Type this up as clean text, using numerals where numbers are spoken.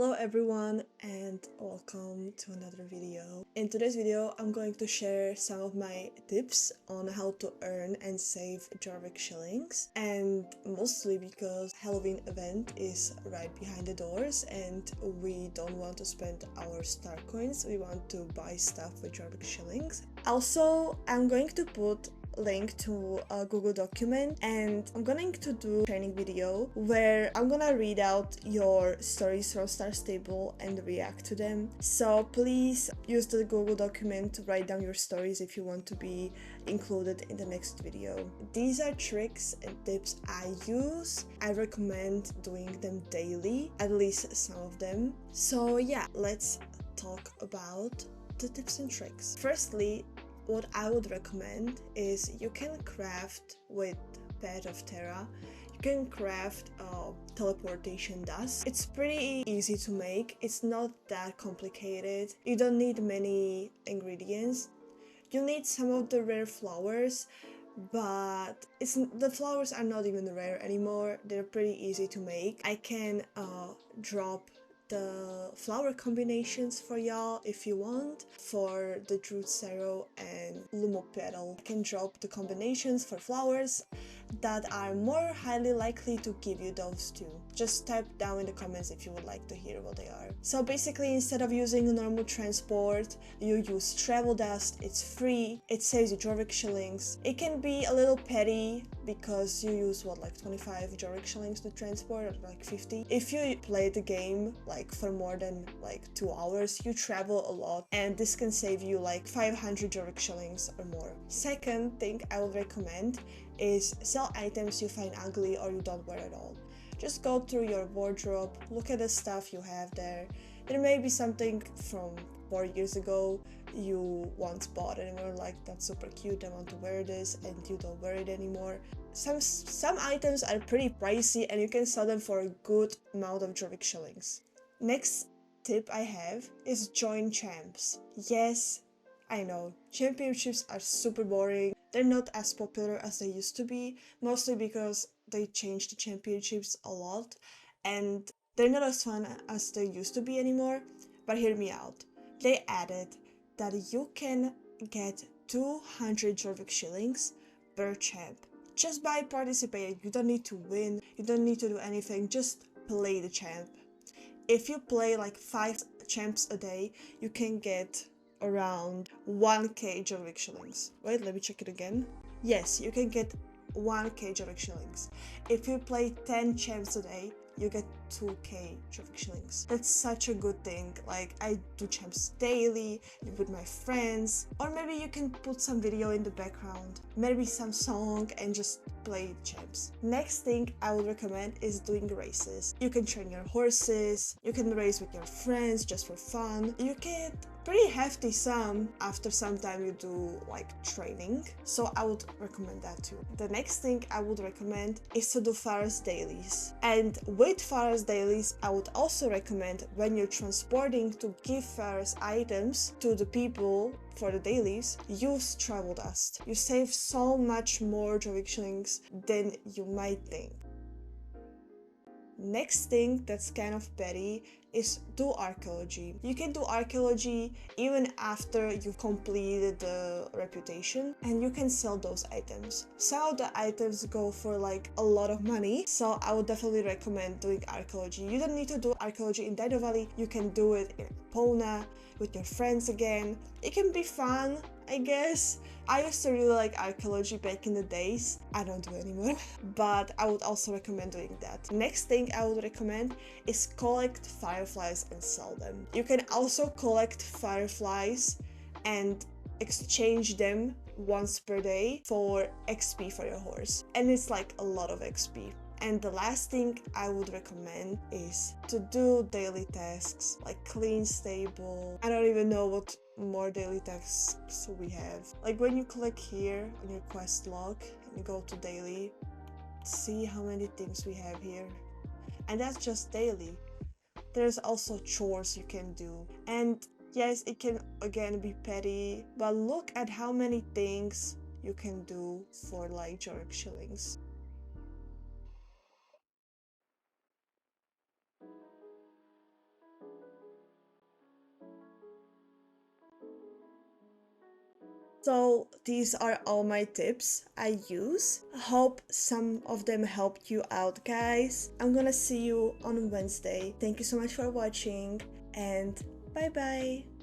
Hello everyone and welcome to another video. In today's video I'm going to share some of my tips on how to earn and save JORVIK shillings, and mostly because Halloween event is right behind the doors and we don't want to spend our star coins, we want to buy stuff with JORVIK shillings. Also, I'm going to put link to a Google document and I'm going to do a training video where I'm gonna read out your stories from Star Stable and react to them. So please use the Google document to write down your stories if you want to be included in the next video. These are tricks and tips I use. I recommend doing them daily, at least some of them. So yeah, let's talk about the tips and tricks. Firstly, what I would recommend is you can craft with Pet of Terra. You can craft Teleportation Dust. It's pretty easy to make. It's not that complicated. You don't need many ingredients. You need some of the rare flowers, but the flowers are not even rare anymore. They're pretty easy to make. I can drop the flower combinations for y'all if you want. For the Druid Sarrow and Lumo Petal, I can drop the combinations for flowers that are more highly likely to give you those two. Just type down in the comments if you would like to hear what they are. So basically, instead of using a normal transport, you use travel dust. It's free, it saves you JORVIK shillings. It can be a little petty because you use what, like 25 JORVIK shillings to transport, or like 50. If you play the game like for more than like 2 hours, you travel a lot and this can save you like 500 JORVIK shillings or more. Second thing I would recommend is sell items you find ugly or you don't wear at all. Just go through your wardrobe, look at the stuff you have there. There may be something from 4 years ago you once bought and were like, that's super cute, I want to wear this, and you don't wear it anymore. Some items are pretty pricey and you can sell them for a good amount of JORVIK shillings. Next tip I have is join champs. Yes, I know, championships are super boring. They're not as popular as they used to be, mostly because they changed the championships a lot and they're not as fun as they used to be anymore. But hear me out. They added that you can get 200 JORVIK shillings per champ just by participating. You don't need to win, you don't need to do anything, just play the champ. If you play like 5 champs a day, you can get around 1k JORVIK shillings. Wait, let me check it again. Yes, you can get 1k JORVIK shillings. If you play 10 champs a day, you get 2k JORVIK shillings. That's such a good thing. Like, I do champs daily with my friends, or maybe you can put some video in the background, maybe some song, and just play champs. Next thing I would recommend is doing races. You can train your horses, you can race with your friends just for fun. You get pretty hefty sum after some time you do like training, so I would recommend that too. The next thing I would recommend is to do Farest dailies, and with Farest dailies I would also recommend, when you're transporting, to give Farest items to the people for the dailies, use travel dust. You save so much more JORVIK shillings than you might think. Next thing that's kind of petty is do archaeology. You can do archaeology even after you've completed the reputation, and you can sell those items. Some of the items go for like a lot of money, so I would definitely recommend doing archaeology. You don't need to do archaeology in Dino Valley, you can do it in Epona with your friends again. It can be fun, I guess. I used to really like archaeology back in the days. I don't do it anymore, but I would also recommend doing that. Next thing I would recommend is collect fireflies and sell them. You can also collect fireflies and exchange them once per day for XP for your horse, and it's like a lot of XP. And the last thing I would recommend is to do daily tasks like clean stable. I don't even know what more daily tasks we have. Like when you click here on your quest log and you go to daily, see how many things we have here. And that's just daily. There's also chores you can do. And yes, it can again be petty, but look at how many things you can do for like JORVIK shillings. So these are all my tips I use. I hope some of them helped you out, guys. I'm gonna see you on Wednesday. Thank you so much for watching, and bye bye.